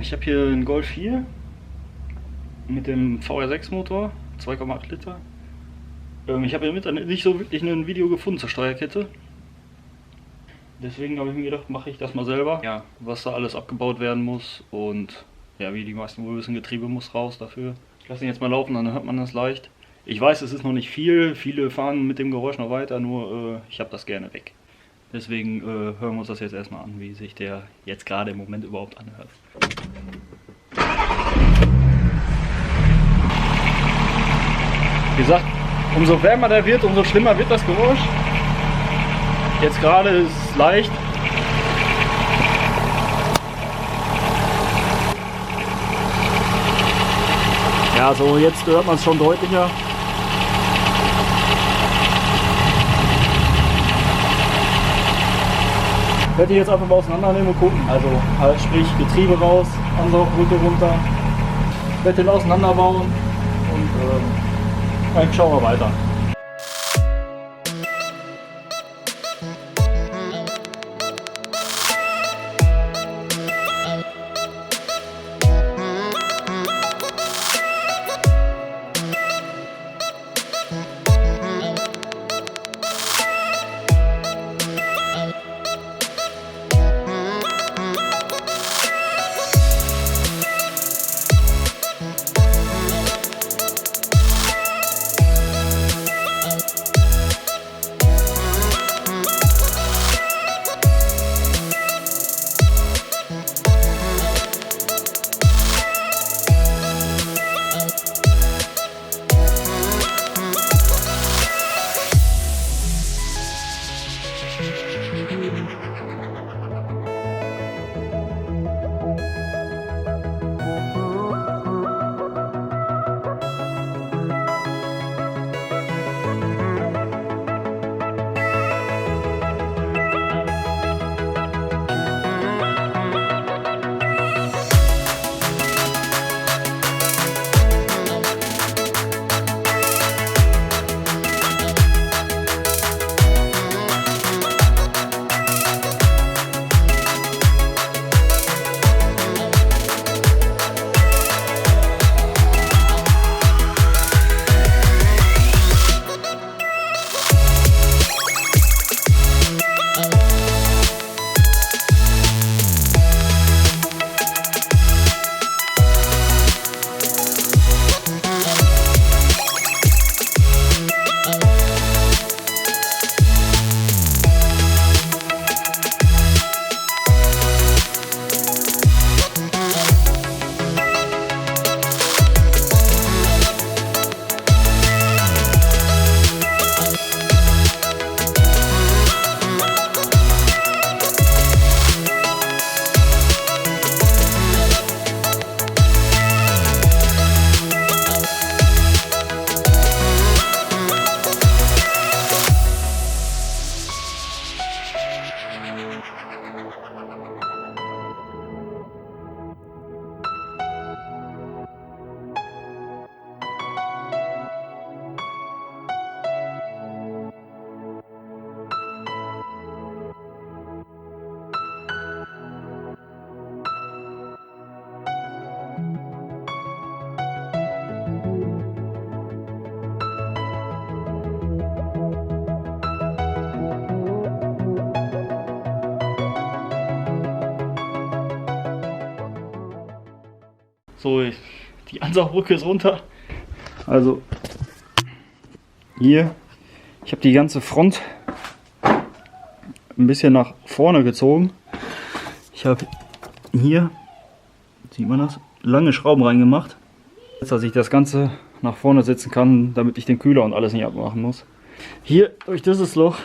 Ich habe hier einen Golf 4 mit dem VR6 Motor, 2,8 Liter. Ich habe im Internet nicht so wirklich ein Video gefunden zur Steuerkette. Deswegen habe ich mir gedacht, mache ich das mal selber. Ja, was da alles abgebaut werden muss und ja, wie die meisten wohl wissen, Getriebe muss raus dafür. Ich lasse ihn jetzt mal laufen, dann hört man das leicht. Ich weiß, es ist noch nicht viel, viele fahren mit dem Geräusch noch weiter, nur ich habe das gerne weg. Deswegen hören wir uns das jetzt erstmal an, wie sich der jetzt gerade im Moment überhaupt anhört. Wie gesagt, umso wärmer der wird, umso schlimmer wird das Geräusch. Jetzt gerade ist es leicht. Ja, so jetzt hört man es schon deutlicher. Ich werde die jetzt einfach mal auseinandernehmen und gucken. Also halt sprich Getriebe raus, Ansaugbrücke runter. Ich werde den auseinanderbauen und dann schauen wir weiter. So, die Ansaugbrücke ist runter. Also hier, ich habe die ganze Front ein bisschen nach vorne gezogen. Ich habe hier, sieht man das, lange Schrauben reingemacht, dass ich das Ganze nach vorne setzen kann, damit ich den Kühler und alles nicht abmachen muss. Hier durch dieses Loch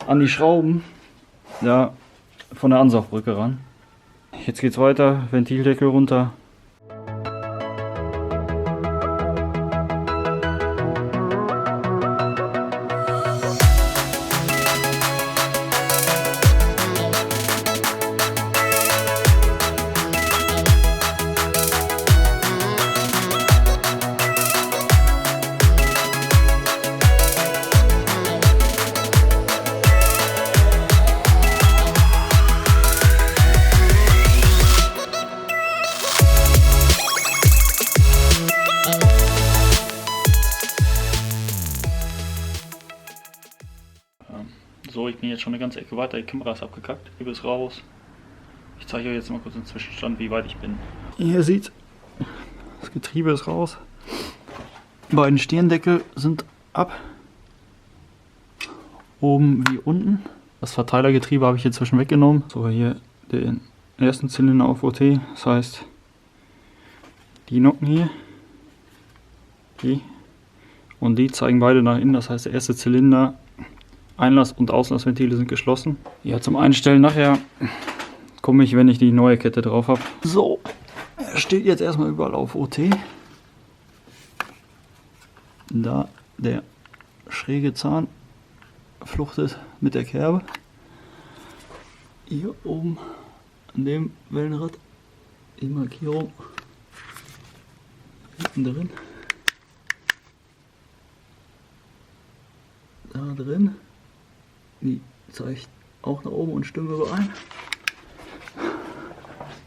an die Schrauben, ja, von der Ansaugbrücke ran. Jetzt geht's weiter, Ventildeckel runter. So, ich bin jetzt schon eine ganze Ecke weiter, die Kamera ist abgekackt, Getriebe ist raus. Ich zeige euch jetzt mal kurz den Zwischenstand, wie weit ich bin. Ihr seht, das Getriebe ist raus. Die beiden Stirndeckel sind ab. Oben wie unten. Das Verteilergetriebe habe ich inzwischen weggenommen. So, hier den ersten Zylinder auf OT. Das heißt, die Nocken hier. Die. Und die zeigen beide nach innen. Das heißt, der erste Zylinder, Einlass- und Auslassventile sind geschlossen. Ja, zum Einstellen nachher komme ich, wenn ich die neue Kette drauf habe. So, er steht jetzt erstmal überall auf OT. Da der schräge Zahn fluchtet mit der Kerbe. Hier oben an dem Wellenrad die Markierung hinten drin. Da drin. Die zeigt auch nach oben und stimmt überein.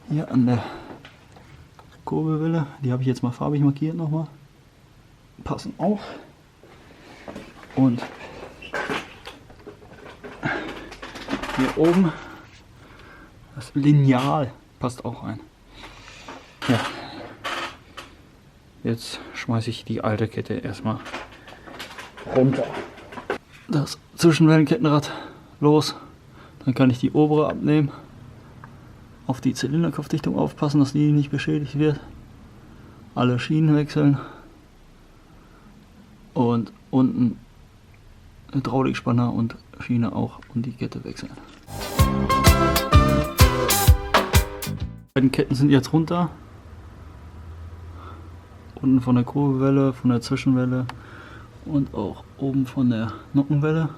Hier an der Kurbelwelle, die habe ich jetzt mal farbig markiert nochmal. Passen auch. Und hier oben das Lineal passt auch rein. Ja. Jetzt schmeiße ich die alte Kette erstmal runter. Das Zwischenwellenkettenrad los. Dann kann ich die obere abnehmen. Auf die Zylinderkopfdichtung aufpassen, dass die nicht beschädigt wird. Alle Schienen wechseln. Und unten Hydraulikspanner und Schiene auch und die Kette wechseln. Die beiden Ketten sind jetzt runter. Unten von der Kurbelwelle, von der Zwischenwelle und auch oben von der Nockenwelle.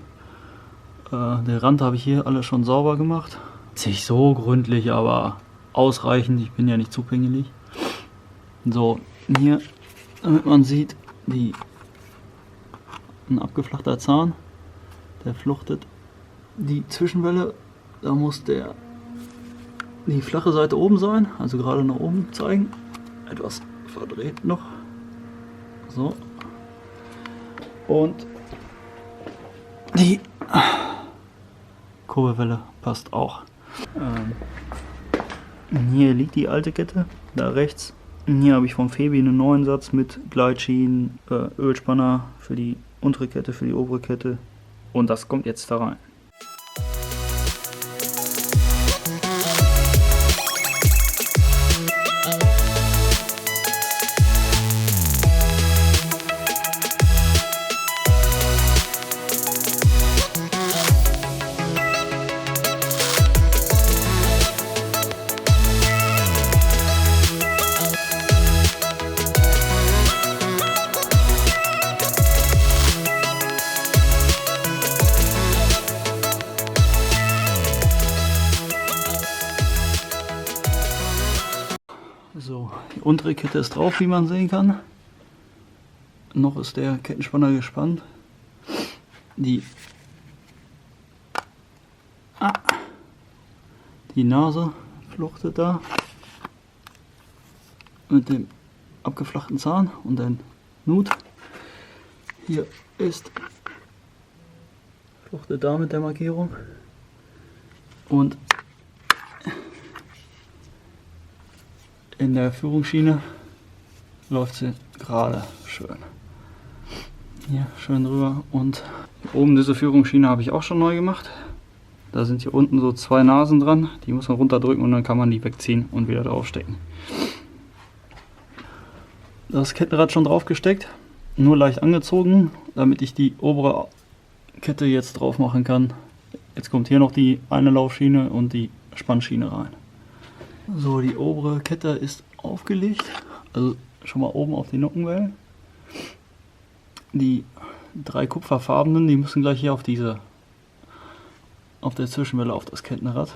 Der Rand habe ich hier alles schon sauber gemacht. Nicht so gründlich, aber ausreichend. Ich bin ja nicht zu pingelig. So, hier, damit man sieht, ein abgeflachter Zahn, der fluchtet die Zwischenwelle. Da muss die flache Seite oben sein, also gerade nach oben zeigen. Etwas verdreht noch. So. Und die Kurbelwelle passt auch. Hier liegt die alte Kette, da rechts. Hier habe ich vom Febi einen neuen Satz mit Gleitschienen, Ölspanner für die untere Kette, für die obere Kette. Und das kommt jetzt da rein. So, die untere Kette ist drauf, wie man sehen kann. Noch ist der Kettenspanner gespannt. Die Nase fluchtet da mit dem abgeflachten Zahn und ein Nut. Hier ist fluchtet da mit der Markierung und in der Führungsschiene läuft sie gerade schön. Hier schön drüber und hier oben diese Führungsschiene habe ich auch schon neu gemacht. Da sind hier unten so zwei Nasen dran, die muss man runterdrücken und dann kann man die wegziehen und wieder draufstecken. Das Kettenrad schon drauf gesteckt, nur leicht angezogen, damit ich die obere Kette jetzt drauf machen kann. Jetzt kommt hier noch die eine Laufschiene und die Spannschiene rein. So, die obere Kette ist aufgelegt, also schon mal oben auf die Nockenwellen. Die drei kupferfarbenen, die müssen gleich hier auf der Zwischenwelle auf das Kettenrad.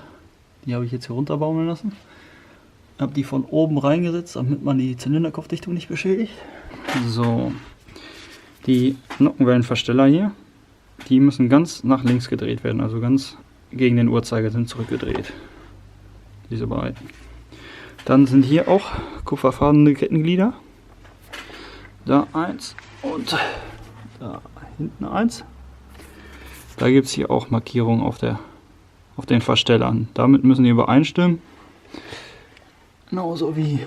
Die habe ich jetzt hier runterbaumeln lassen. Habe die von oben reingesetzt, damit man die Zylinderkopfdichtung nicht beschädigt. So, die Nockenwellenversteller hier, die müssen ganz nach links gedreht werden, also ganz gegen den Uhrzeigersinn zurückgedreht. Diese beiden. Dann sind hier auch kupferfarbene Kettenglieder. Da eins und da hinten eins. Da gibt es hier auch Markierungen auf den Verstellern. Damit müssen die übereinstimmen. Genauso wie,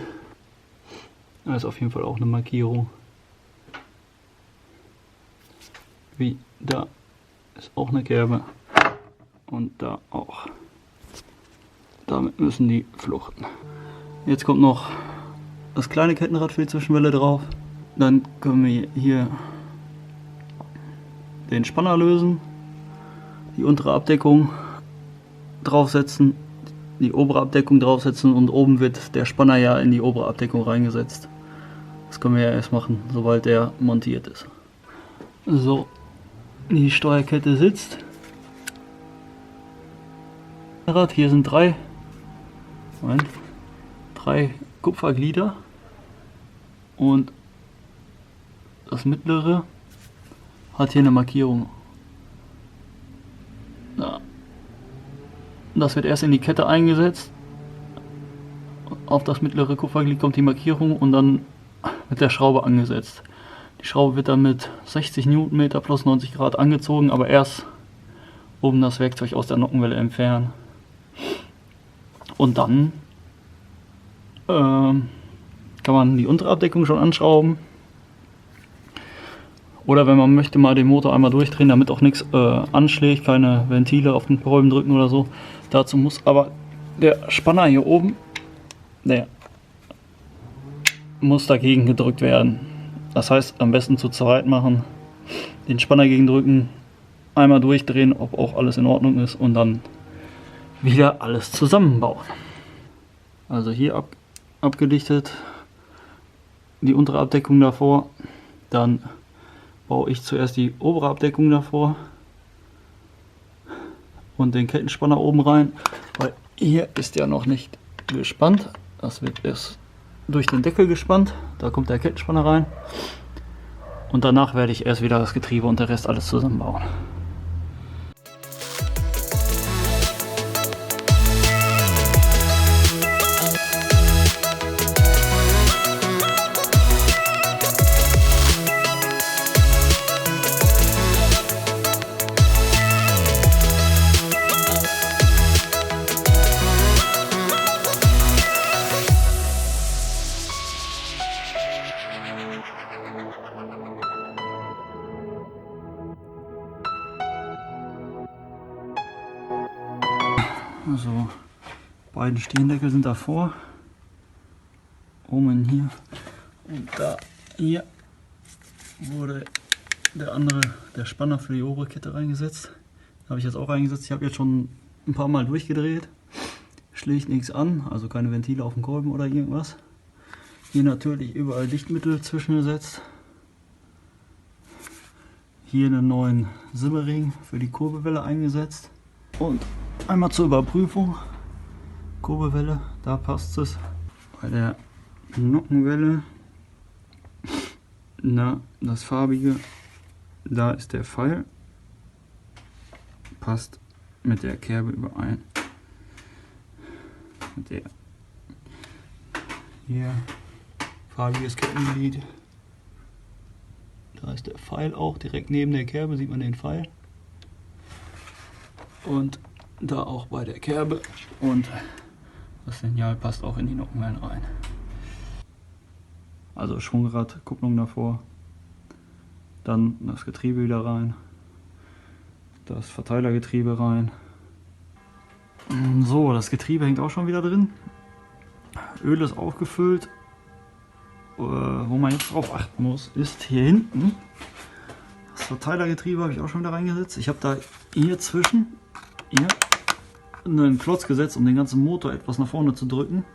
da ist auf jeden Fall auch eine Markierung. Wie da ist auch eine Kerbe und da auch. Damit müssen die fluchten. Jetzt kommt noch das kleine Kettenrad für die Zwischenwelle drauf. Dann können wir hier den Spanner lösen, die untere Abdeckung draufsetzen, die obere Abdeckung draufsetzen und oben wird der Spanner ja in die obere Abdeckung reingesetzt. Das können wir ja erst machen, sobald der montiert ist. So, die Steuerkette sitzt. Hier sind drei Kupferglieder und das mittlere hat hier eine Markierung. Das wird erst in die Kette eingesetzt. Auf das mittlere Kupferglied kommt die Markierung und dann mit der Schraube angesetzt. Die Schraube wird dann mit 60 Newtonmeter plus 90 Grad angezogen, aber erst oben das Werkzeug aus der Nockenwelle entfernen. Und dann kann man die untere Abdeckung schon anschrauben. Oder wenn man möchte, mal den Motor einmal durchdrehen, damit auch nichts anschlägt, keine Ventile auf den Kolben drücken oder so. Dazu muss aber der Spanner hier oben, der muss dagegen gedrückt werden. Das heißt, am besten zu zweit machen, den Spanner gegen drücken, einmal durchdrehen, ob auch alles in Ordnung ist und dann wieder alles zusammenbauen. Also hier abgedichtet, die untere Abdeckung davor, dann baue ich zuerst die obere Abdeckung davor und den Kettenspanner oben rein, weil hier ist ja noch nicht gespannt. Das wird erst durch den Deckel gespannt, da kommt der Kettenspanner rein und danach werde ich erst wieder das Getriebe und der Rest alles zusammenbauen. Also beiden Stehendeckel sind davor, oben hier und da hier wurde der Spanner für die obere Kette reingesetzt. Habe ich jetzt auch reingesetzt. Ich habe jetzt schon ein paar Mal durchgedreht, schlägt nichts an, also keine Ventile auf dem Kolben oder irgendwas. Hier natürlich überall Dichtmittel zwischengesetzt. Hier einen neuen Simmering für die Kurbelwelle eingesetzt. Und einmal zur Überprüfung, Kurbelwelle, da passt es. Bei der Nockenwelle, das farbige, da ist der Pfeil, passt mit der Kerbe überein. Mit der hier farbiges Kettenglied, da ist der Pfeil auch, direkt neben der Kerbe sieht man den Pfeil. Und da auch bei der Kerbe und das Signal passt auch in die Nockenwellen rein. Also Schwungrad, Kupplung davor, dann das Getriebe wieder rein, das Verteilergetriebe rein. So, das Getriebe hängt auch schon wieder drin. Öl ist aufgefüllt. Wo man jetzt drauf achten muss, ist hier hinten. Das Verteilergetriebe habe ich auch schon wieder reingesetzt. Ich habe da hier zwischen einen Klotz gesetzt, um den ganzen Motor etwas nach vorne zu drücken,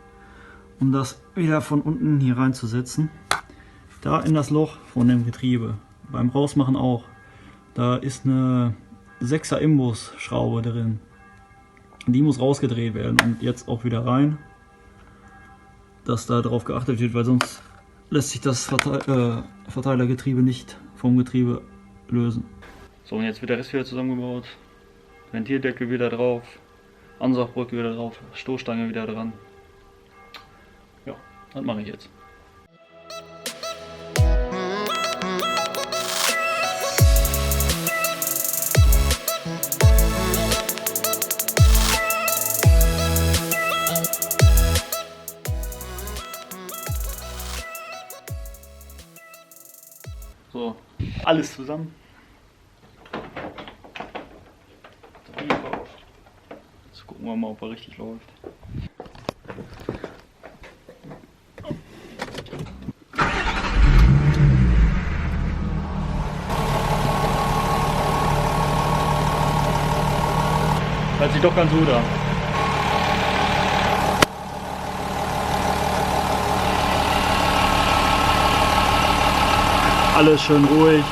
um das wieder von unten hier reinzusetzen. Da in das Loch von dem Getriebe. Beim Rausmachen auch. Da ist eine 6er Imbusschraube drin. Die muss rausgedreht werden und jetzt auch wieder rein, dass da drauf geachtet wird, weil sonst lässt sich das Verteilergetriebe nicht vom Getriebe lösen. So, und jetzt wird der Rest wieder zusammengebaut. Ventildeckel wieder drauf, Ansaugbrücke wieder drauf, Stoßstange wieder dran. Ja, das mache ich jetzt. So, alles zusammen. Jetzt gucken wir mal, ob er richtig läuft. Hört sich doch ganz gut an. Alles schön ruhig.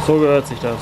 So gehört sich das.